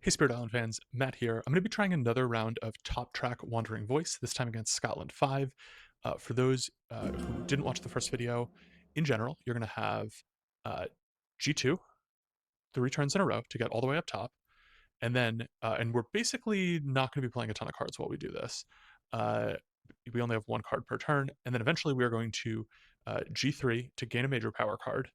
Hey Spirit Island fans, Matt here. I'm going to be trying another round of Top Track Wandering Voice, this time against Scotland 5. For those who didn't watch the first video, in general, you're going to have uh, G2, 3 turns in a row to get all the way up top. And then, and we're basically not going to be playing a ton of cards while we do this. Uh, we only have 1 card per turn. And then eventually we are going to G3 to gain a major power card.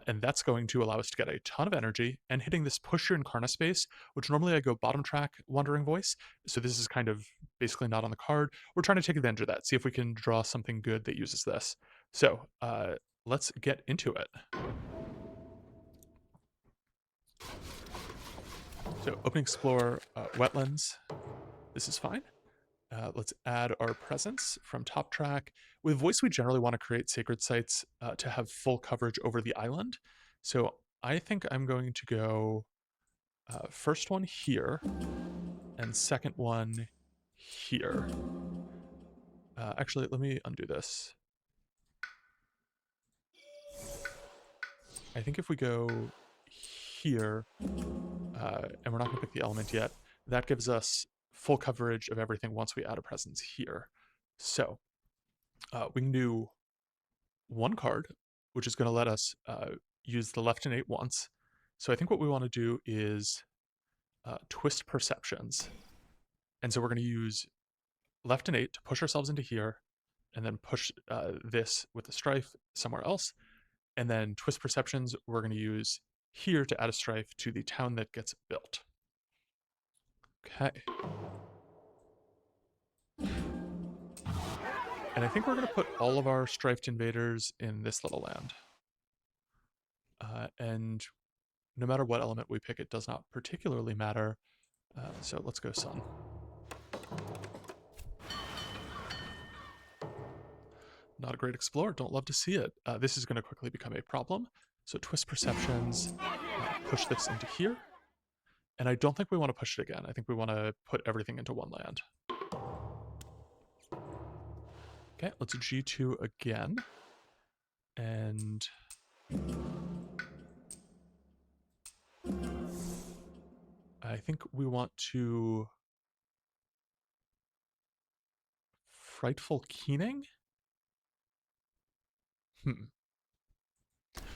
And that's going to allow us to get a ton of energy and hitting this push your Incarna space, which normally I go bottom track Wandering Voice. So this is kind of basically not on the card. We're trying to take advantage of that, see if we can draw something good that uses this. So let's get into it. So open explore wetlands. This is fine. Let's add our presence from top track. With voice, we generally want to create sacred sites to have full coverage over the island. So I think I'm going to go first one here and second one here. Actually, let me undo this. I think if we go here, and we're not going to pick the element yet, that gives us full coverage of everything once we add a presence here. So we can do 1 card, which is going to let us use the left innate once. So I think what we want to do is twist perceptions. And so we're going to use left innate to push ourselves into here, and then push this with the strife somewhere else. And then twist perceptions, we're going to use here to add a strife to the town that gets built. Okay. And I think we're going to put all of our strifed invaders in this little land. And no matter what element we pick, it does not particularly matter. So let's go sun. Not a great explorer, don't love to see it. This is going to quickly become a problem. So twist perceptions, push this into here. And I don't think we want to push it again. I think we want to put everything into 1 land. Okay, let's G2 again. And I think we want to Frightful Keening?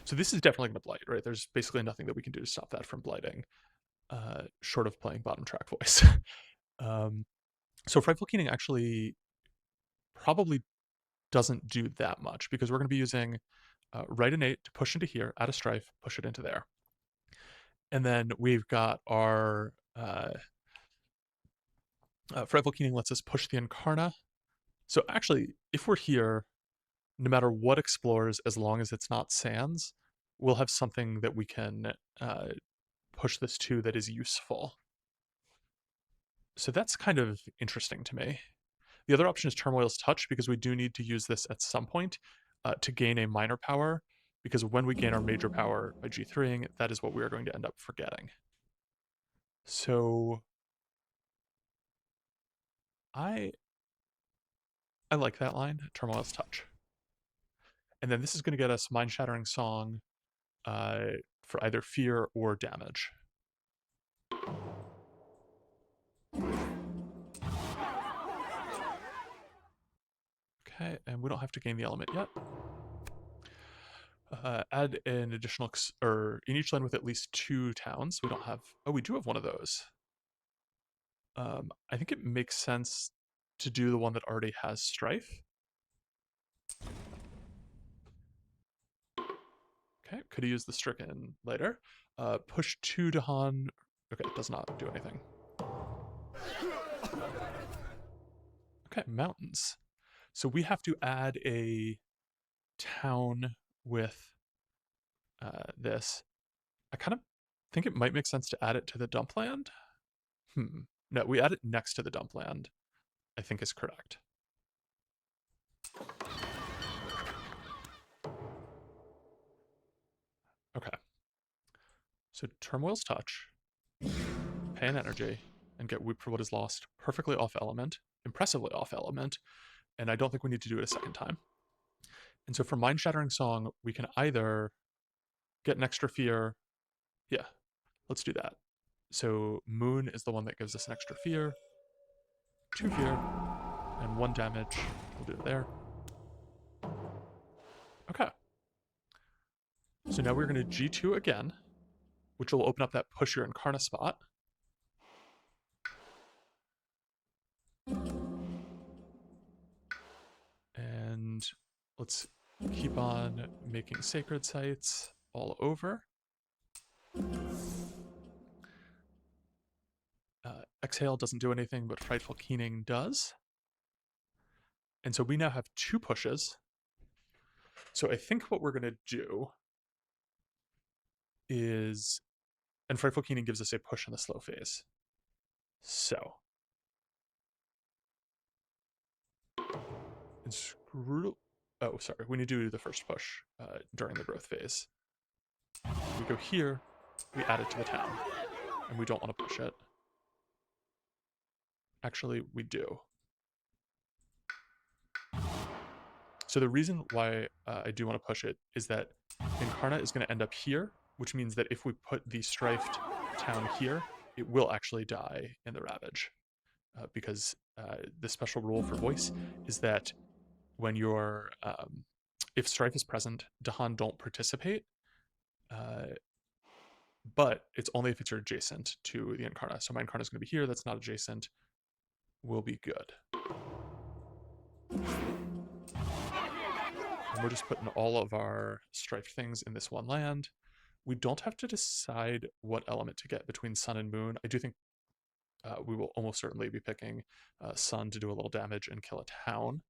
So this is definitely going to blight, right? There's basically nothing that we can do to stop that from blighting, short of playing bottom track voice. So Frightful Keening actually probably doesn't do that much because we're going to be using right innate to push into here, add a strife, push it into there. And then we've got our Frightful Keening lets us push the Incarna. So actually, if we're here, no matter what explores, as long as it's not sands, we'll have something that we can push this to that is useful. So that's kind of interesting to me. The other option is Turmoil's Touch, because we do need to use this at some point to gain a minor power, because when we gain our major power by G3ing, that is what we are going to end up forgetting. So I like that line, Turmoil's Touch. And then this is going to get us Mind-Shattering Song for either fear or damage. Okay, and we don't have to gain the element yet. Add an additional, or in each land with at least 2 towns. We don't have, oh, we do have one of those. I think it makes sense to do the one that already has strife. Okay, could have used the stricken later. Push 2 Dahan. Okay, it does not do anything. Okay, mountains. So we have to add a town with this. I kind of think it might make sense to add it to the dump land. No, we add it next to the dump land, I think is correct. Okay. So Turmoil's Touch, pay an energy, and get Weep for what is lost. Perfectly off element, impressively off element, and I don't think we need to do it a second time. And so for Mind-Shattering Song, we can either get an extra fear. Yeah, let's do that. So Moon is the one that gives us an extra fear, 2 fear, and 1 damage. We'll do it there. Okay. So now we're going to G2 again, which will open up that push your Incarna spot. And let's keep on making sacred sites all over. Exhale doesn't do anything, but Frightful Keening does. And so we now have 2 pushes. So I think what we're going to do is, and Frightful Keening gives us a push in the slow phase. So, and screw, oh, sorry, we need to do the first push during the growth phase. We go here, we add it to the town, and we don't want to push it. Actually, we do. So the reason why I do want to push it is that Incarna is going to end up here, which means that if we put the Strifed town here, it will actually die in the Ravage. Because the special rule for voice is that when you're, if Strife is present, Dahan don't participate, but it's only if it's your adjacent to the Incarna. So my Incarna is going to be here, that's not adjacent, will be good. And we're just putting all of our striped things in this one land. We don't have to decide what element to get between Sun and Moon. I do think we will almost certainly be picking Sun to do a little damage and kill a town.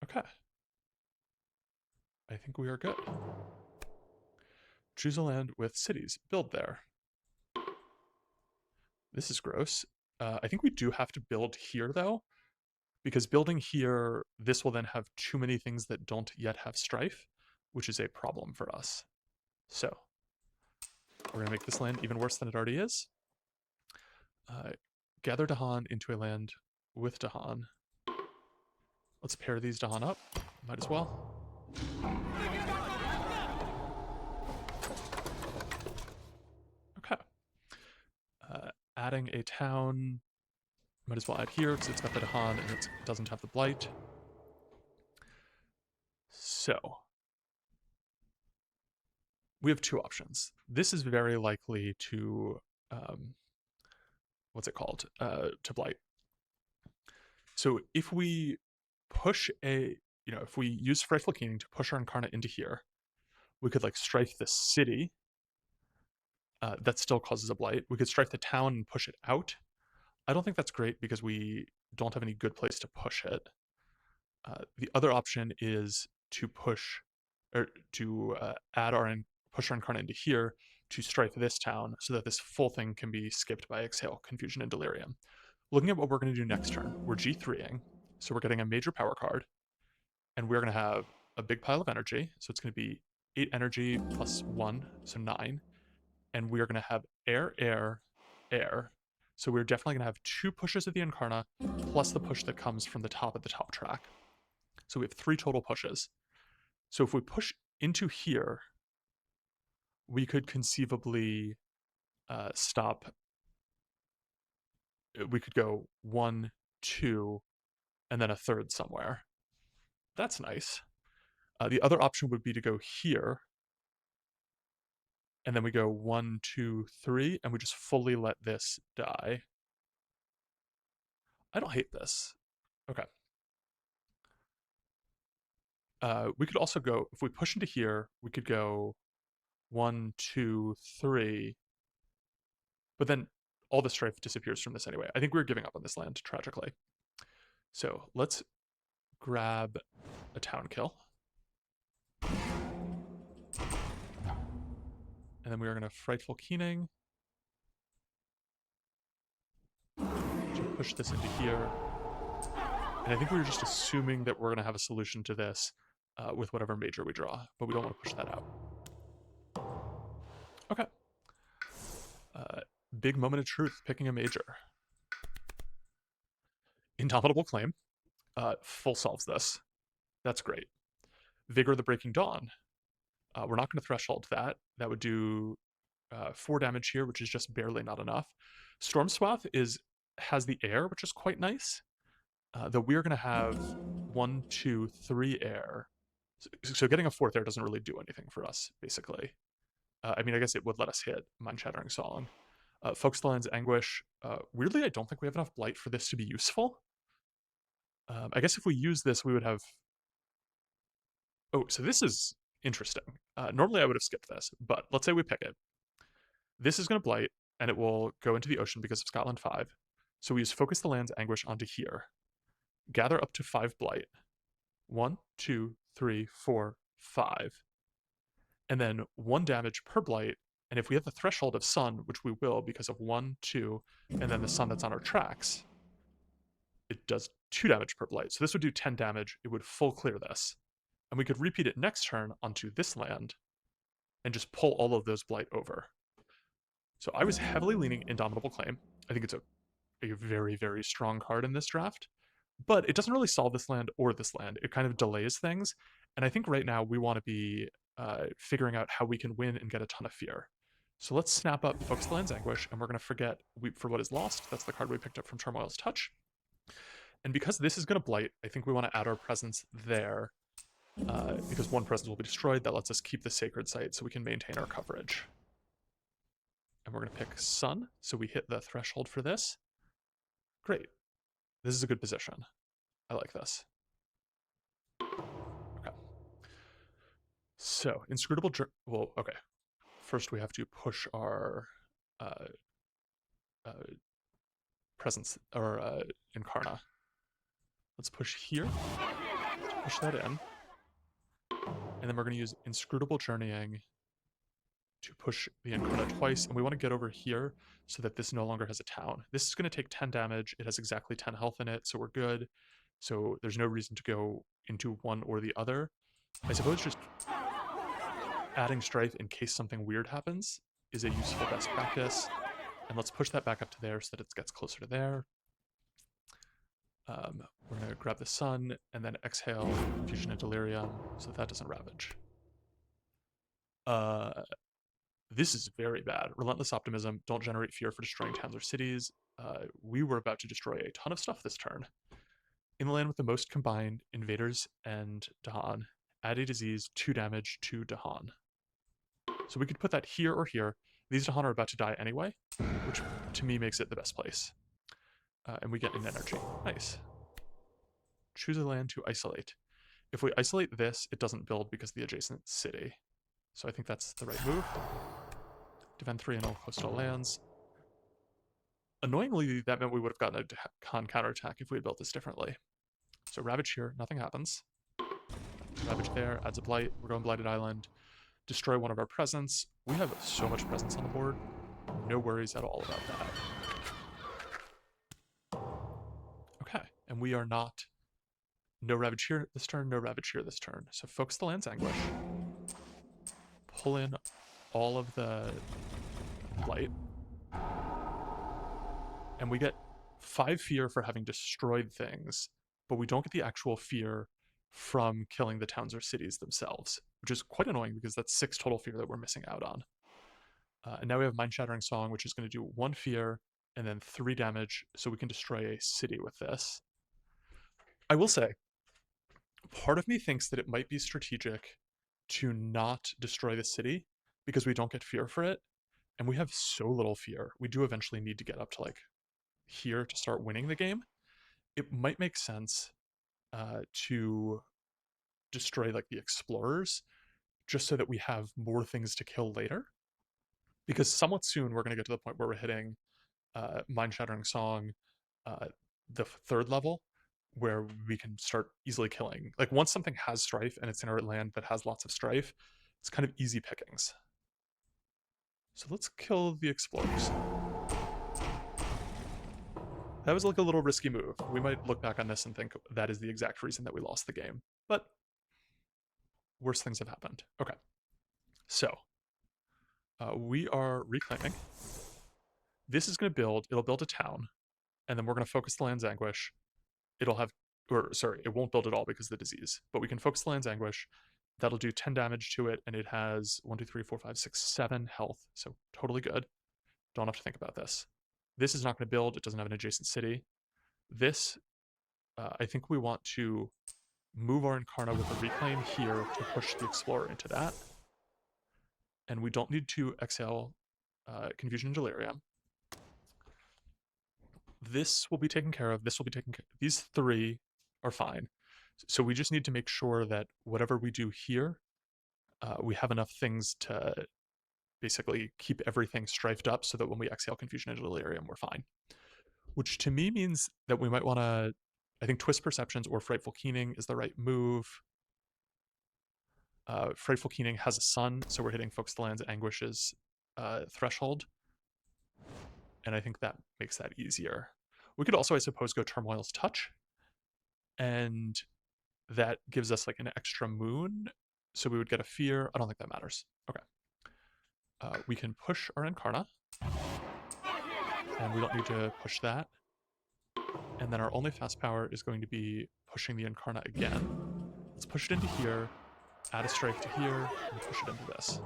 Okay. I think we are good. Choose a land with cities. Build there. This is gross. I think we do have to build here, though, because building here, this will then have too many things that don't yet have strife, which is a problem for us. So, we're going to make this land even worse than it already is. Gather Dahan into a land with Dahan. Let's pair these Dahan up. Might as well. Okay. Adding a town. Might as well add here because it's got the Dahan and it doesn't have the Blight. So, we have 2 options. This is very likely to, what's it called? To Blight. So if we push if we use Frightful Keening to push our Incarna into here, we could like strife the city. That still causes a Blight. We could strife the town and push it out. I don't think that's great because we don't have any good place to push it. The other option is to push, or to push our Incarna into here to strife this town so that this full thing can be skipped by Exhale, Confusion, and Delirium. Looking at what we're going to do next turn, we're G3ing, so we're getting a major power card, and we're going to have a big pile of energy, so it's going to be 8 energy plus 1, so 9, and we are going to have air, air, air, so we're definitely going to have 2 pushes of the Incarna, plus the push that comes from the top of the top track. So we have 3 total pushes. So if we push into here, we could conceivably stop. We could go 1, 2, and then a third somewhere. That's nice. The other option would be to go here, and then we go 1, 2, 3, and we just fully let this die. I don't hate this. Okay. We could also go, if we push into here, we could go 1, 2, 3, but then all the strife disappears from this anyway. I think we're giving up on this land, tragically. So let's grab a town kill. And then we are going to Frightful Keening to push this into here. And I think we were just assuming that we're going to have a solution to this with whatever major we draw, but we don't want to push that out. Okay. Big moment of truth, picking a major. Indomitable Claim. Full solves this. That's great. Vigor of the Breaking Dawn. We're not going to threshold that. That would do 4 damage here, which is just barely not enough. Storm Swath has the air, which is quite nice. Though we're going to have 1, 2, 3 air. So getting a 4th air doesn't really do anything for us, basically. I mean, I guess it would let us hit Mind Shattering Song. Focus the Land's Anguish. Weirdly, I don't think we have enough Blight for this to be useful. I guess if we use this, we would have... Oh, so this is interesting. Normally I would have skipped this, but let's say we pick it. This is going to Blight, and it will go into the ocean because of Scotland 5. So we use Focus the Land's Anguish onto here. Gather up to 5 Blight. 1, 2, 3, 4, 5. And then 1 damage per Blight, and if we have the threshold of Sun, which we will because of 1, 2, and then the Sun that's on our tracks, it does 2 damage per Blight. So this would do 10 damage. It would full clear this. And we could repeat it next turn onto this land and just pull all of those Blight over. So I was heavily leaning Indomitable Claim. I think it's a very, very strong card in this draft. But it doesn't really solve this land or this land. It kind of delays things. And I think right now we want to be figuring out how we can win and get a ton of fear. So let's snap up Focus the Land's Anguish, and we're going to forget Weep for What Is Lost. That's the card we picked up from Turmoil's Touch. And because this is going to Blight, I think we want to add our presence there. Because 1 presence will be destroyed. That lets us keep the Sacred Site so we can maintain our coverage. And we're going to pick Sun, so we hit the threshold for this. Great. This is a good position. I like this. Okay. So, Inscrutable... Well, okay. First we have to push our presence, or Incarna. Let's push here. Push that in. And then we're going to use Inscrutable Journeying to push the Incarna twice, and we want to get over here so that this no longer has a town. This is going to take 10 damage. It has exactly 10 health in it, so we're good. So there's no reason to go into one or the other. I suppose just adding Strife in case something weird happens is a useful best practice. And let's push that back up to there so that it gets closer to there. We're going to grab the Sun and then exhale Fusion and Delirium so that doesn't ravage. This is very bad. Relentless Optimism. Don't generate fear for destroying towns or cities. We were about to destroy a ton of stuff this turn. In the land with the most combined, Invaders and Dahan. Add a disease, 2 damage to Dahan. So we could put that here or here. These Dahan are about to die anyway, which to me makes it the best place. And we get an energy. Nice. Choose a land to isolate. If we isolate this, it doesn't build because of the adjacent city. So I think that's the right move. Defend 3 in all coastal lands. Annoyingly, that meant we would have gotten a con counterattack if we had built this differently. So Ravage here, nothing happens. Ravage there, adds a Blight. We're going Blighted Island. Destroy one of our presence. We have so much presence on the board. No worries at all about that. Okay, and we are not... No Ravage here this turn, no Ravage here this turn. So Focus the Land's Anguish. Pull in all of the Blight. And we get 5 fear for having destroyed things, but we don't get the actual fear from killing the towns or cities themselves, which is quite annoying because that's 6 total fear that we're missing out on. And now we have Mind Shattering Song, which is going to do 1 fear and then 3 damage, so we can destroy a city with this. I will say, part of me thinks that it might be strategic to not destroy the city because we don't get fear for it, and we have so little fear. We do eventually need to get up to like here to start winning the game. It might make sense to destroy like the explorers just so that we have more things to kill later, because somewhat soon we're going to get to the point where we're hitting Mind Shattering Song, the 3rd level, where we can start easily killing. Like once something has Strife and it's in our land that has lots of Strife, it's kind of easy pickings. So let's kill the explorers. That was like a little risky move. We might look back on this and think that is the exact reason that we lost the game, but worse things have happened. Okay, so we are reclaiming. This is going to build, it'll build a town, and then we're going to Focus the Land's Anguish. It'll have, or sorry, it won't build at all because of the disease, but we can Focus the Land's Anguish, That'll do 10 damage to it, and it has 1, 2, 3, 4, 5, 6, 7 health, so totally good. Don't have to think about this. This is not going to build. It doesn't have an adjacent city. This, I think we want to move our Incarna with a reclaim here to push the Explorer into that. And we don't need to exhale Confusion and Delirium. This will be taken care of. This will be taken care of. These three are fine. So we just need to make sure that whatever we do here, we have enough things to basically keep everything strifed up so that when we exhale Confusion and Delirium, we're fine. Which to me means that we might want to, I think Twist Perceptions or Frightful Keening is the right move. Frightful Keening has a sun, so we're hitting Focus the Land's Anguish's threshold. And I think that makes that easier. We could also, I suppose, go Turmoil's Touch. And that gives us like an extra moon. So we would get a fear. I don't think that matters. Okay. We can push our Incarna. And we don't need to push that. And then our only fast power is going to be pushing the Incarna again. Let's push it into here, add a strike to here, and push it into this.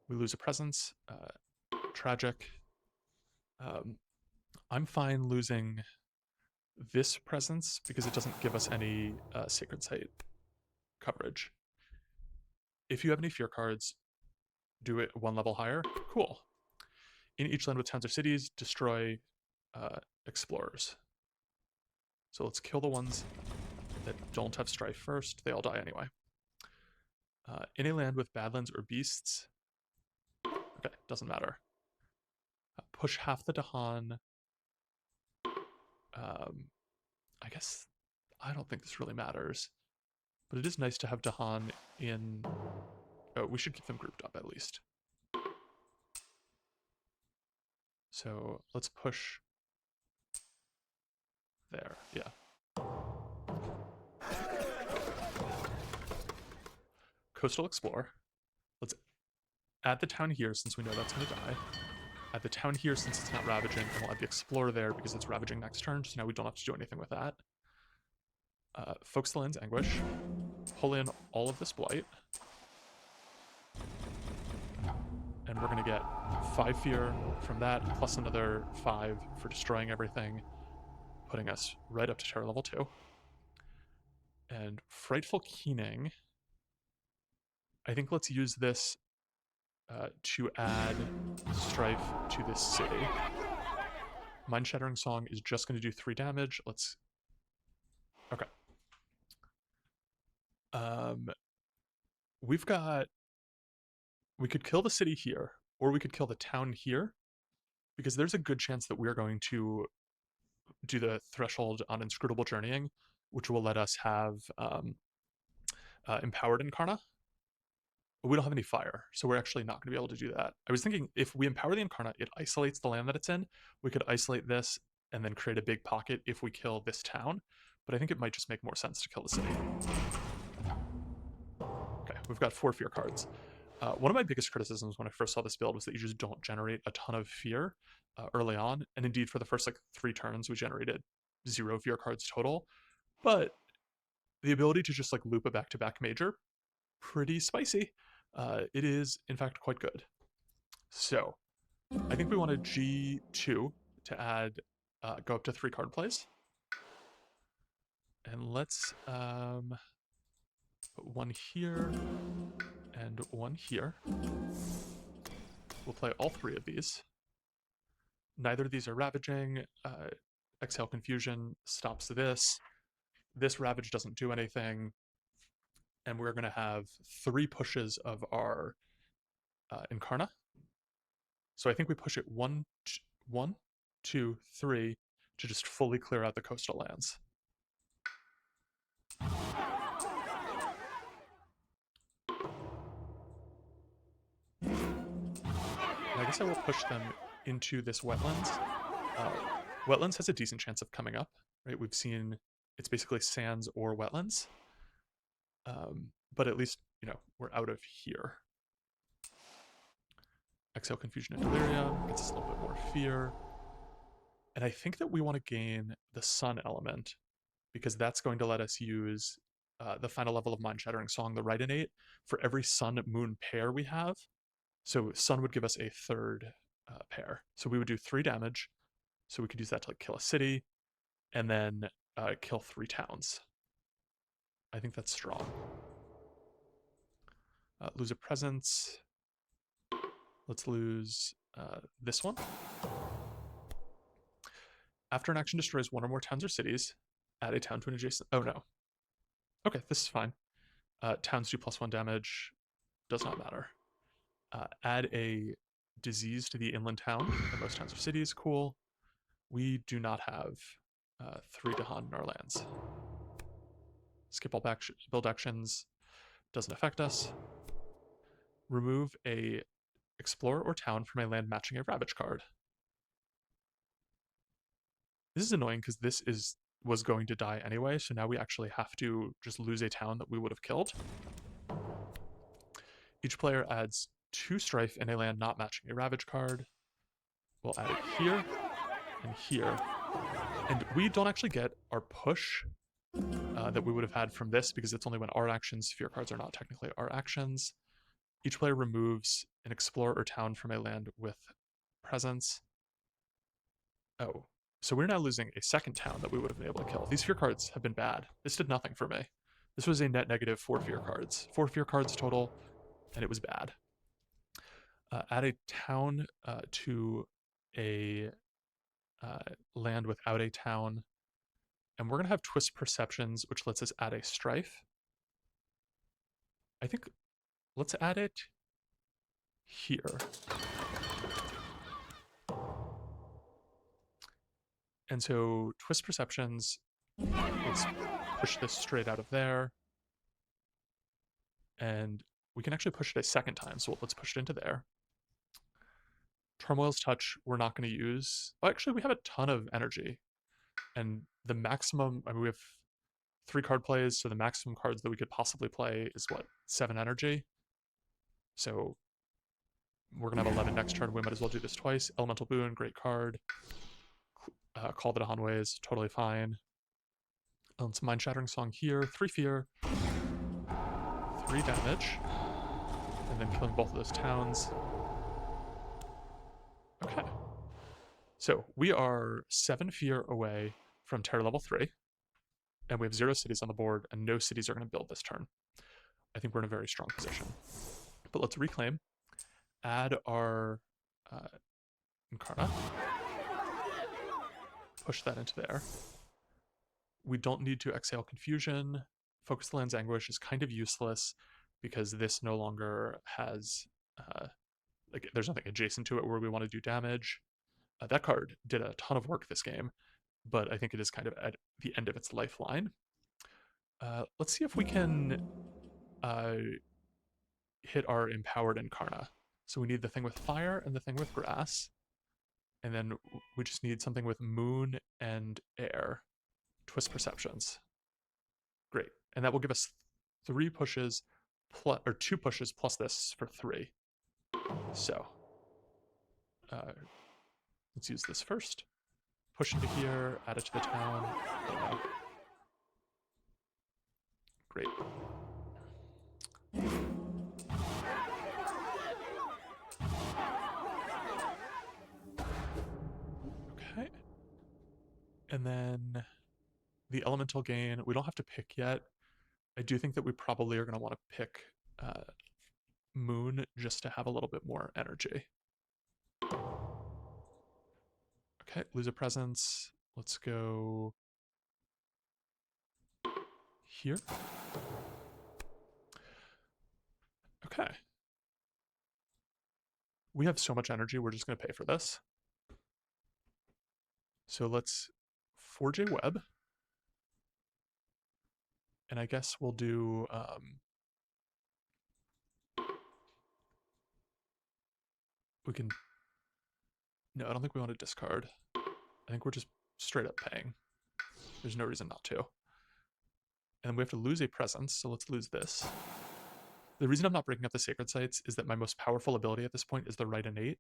We lose a presence. Tragic. I'm fine losing this presence because it doesn't give us any Sacred Site coverage. If you have any fear cards, do it one level higher. Cool. In each land with towns or cities, destroy explorers. So let's kill the ones that don't have strife first. They all die anyway. In a land with badlands or beasts, okay, doesn't matter. Push half the Dahan. I guess I don't think this really matters, but it is nice to have Dahan in. Oh, we should keep them grouped up at least. So let's push there. Yeah. Coastal Explorer. Let's add the town here since we know that's going to die. Add the town here since it's not ravaging, and we'll add the Explorer there because it's ravaging next turn, so now we don't have to do anything with that. Focus the Land's Anguish. Pull in all of this Blight. And we're going to get 5 fear from that, plus another 5 for destroying everything, putting us right up to terror level 2. And Frightful Keening. I think let's use this to add strife to this city. Mind Shattering Song is just going to do 3 damage. Let's... Okay. We've got... We could kill the city here, or we could kill the town here, because there's a good chance that we're going to do the threshold on Inscrutable Journeying, which will let us have Empowered Incarna. But we don't have any fire, so we're actually not going to be able to do that. I was thinking if we empower the Incarna, it isolates the land that it's in. We could isolate this and then create a big pocket if we kill this town, but I think it might just make more sense to kill the city. Okay, we've got 4 fear cards. One of my biggest criticisms when I first saw this build was that you just don't generate a ton of fear early on, and indeed for the first like 3 turns we generated 0 fear cards total, but the ability to just like loop a back-to-back major, pretty spicy. It is, in fact, quite good. So, I think we want a G2 to add, go up to 3 card plays. And let's put 1 here and 1 here. We'll play all 3 of these. Neither of these are ravaging. Exhale Confusion stops this. This ravage doesn't do anything. And we're going to have 3 pushes of our Incarna. So I think we push it 1, 2, 3 to just fully clear out the coastal lands. And I guess I will push them into this wetlands. Wetlands has a decent chance of coming up, right? We've seen it's basically sands or wetlands. But at least, you know, we're out of here. Exhale Confusion and Delirium gets us a little bit more fear. And I think that we want to gain the sun element because that's going to let us use the final level of Mind Shattering Song, the right innate, for every Sun Moon pair we have. So Sun would give us a third pair. So we would do 3 damage. So we could use that to like kill a city, and then kill 3 towns. I think that's strong. Lose a presence. Let's lose this one. After an action destroys 1 or more towns or cities, add a town to an adjacent. Oh no. Okay, this is fine. Towns do +1 damage. Does not matter. Add a disease to the inland town, and most towns or cities. Cool. We do not have 3 Dahan in our lands. Skip all build actions. Doesn't affect us. Remove a explorer or town from a land matching a Ravage card. This is annoying because this was going to die anyway, so now we actually have to just lose a town that we would have killed. Each player adds 2 strife in a land not matching a Ravage card. We'll add it here and here. And we don't actually get our push that we would have had from this because it's only when our actions, fear cards are not technically our actions. Each player removes an explorer or town from a land with presence. Oh, so we're now losing a second town that we would have been able to kill. These fear cards have been bad. This did nothing for me. This was a net negative 4 fear cards. 4 fear cards total, and it was bad. Add a town to a land without a town. And we're going to have Twist Perceptions, which lets us add a strife. I think let's add it here. And so Twist Perceptions, let's push this straight out of there. And we can actually push it a second time, so let's push it into there. Turmoil's Touch, we're not going to use. Oh, actually, we have a ton of energy. And the maximum, I mean, we have 3 card plays, so the maximum cards that we could possibly play is what, 7 energy? So we're going to have 11 next turn. We might as well do this twice. Elemental Boon, great card. Call the Dahanways, totally fine. It's Mind Shattering Song here. 3 fear. 3 damage. And then killing both of those towns. Okay. So we are 7 fear away from Terror level 3. And we have 0 cities on the board, and no cities are going to build this turn. I think we're in a very strong position. But let's reclaim. Add our Incarna. Push that into there. We don't need to exhale Confusion. Focus the Land's Anguish is kind of useless because this no longer has, like, there's nothing adjacent to it where we want to do damage. That card did a ton of work this game, but I think it is kind of at the end of its lifeline. Let's see if we can hit our Empowered Incarna. So we need the thing with fire and the thing with grass. And then we just need something with moon and air. Twist Perceptions. Great. And that will give us 3 pushes, or 2 pushes plus this for 3. So, let's use this first. Push into here, add it to the town. Great. Okay. And then the elemental gain, we don't have to pick yet. I do think that we probably are going to want to pick Moon just to have a little bit more energy. Okay, lose a presence. Let's go here. Okay. We have so much energy, we're just going to pay for this. So let's forge a web. And I guess we'll do we can, no, I don't think we want to discard. I think we're just straight up paying. There's no reason not to. And then we have to lose a presence, so let's lose this. The reason I'm not breaking up the sacred sites is that my most powerful ability at this point is the right innate.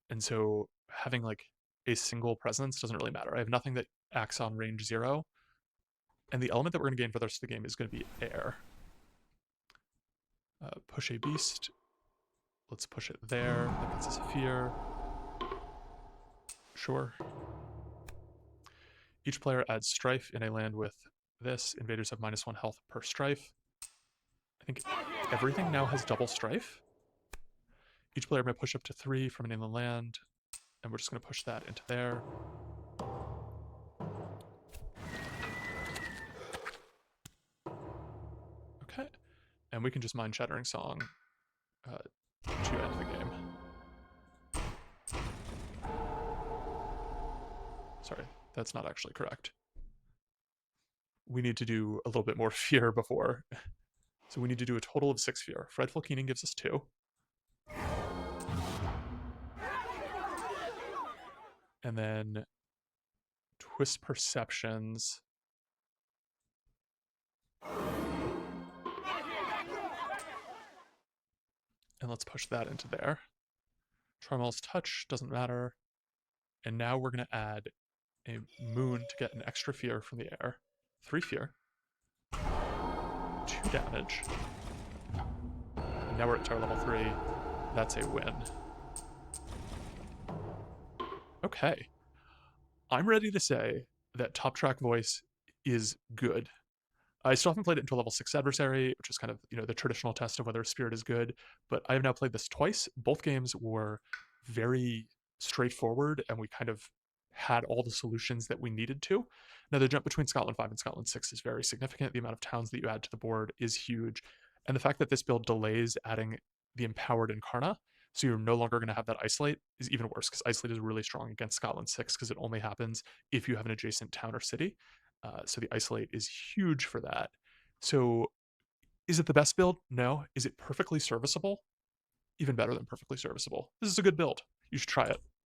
And so having like a single presence doesn't really matter. I have nothing that acts on range 0. And the element that we're going to gain for the rest of the game is going to be air. Push a beast. Let's push it there. That gets us a fear. Sure. Each player adds strife in a land with this. Invaders have -1 health per strife. I think everything now has double strife. Each player may push up to 3 from an inland land, and we're just going to push that into there. Okay. And we can just mine Shattering Song to end the game. Sorry, that's not actually correct. We need to do a little bit more fear before. So we need to do a total of 6 fear. Frightful Keening gives us 2. And then Twist Perceptions. And let's push that into there. Charmel's Touch, doesn't matter. And now we're going to add a Moon to get an extra fear from the air. 3 fear. 2 damage. And now we're at tower level 3. That's a win. Okay. I'm ready to say that Top Track Voice is good. I still haven't played it into a level 6 adversary, which is kind of, the traditional test of whether a spirit is good, but I have now played this twice. Both games were very straightforward, and we kind of had all the solutions that we needed to. Now, the jump between Scotland 5 and Scotland 6 is very significant. The amount of towns that you add to the board is huge, and the fact that this build delays adding the Empowered Incarna, so you're no longer going to have that Isolate, is even worse, because Isolate is really strong against Scotland 6, because it only happens if you have an adjacent town or city. So the Isolate is huge for that. So is it the best build? No. Is it perfectly serviceable? Even better than perfectly serviceable. This is a good build. You should try it.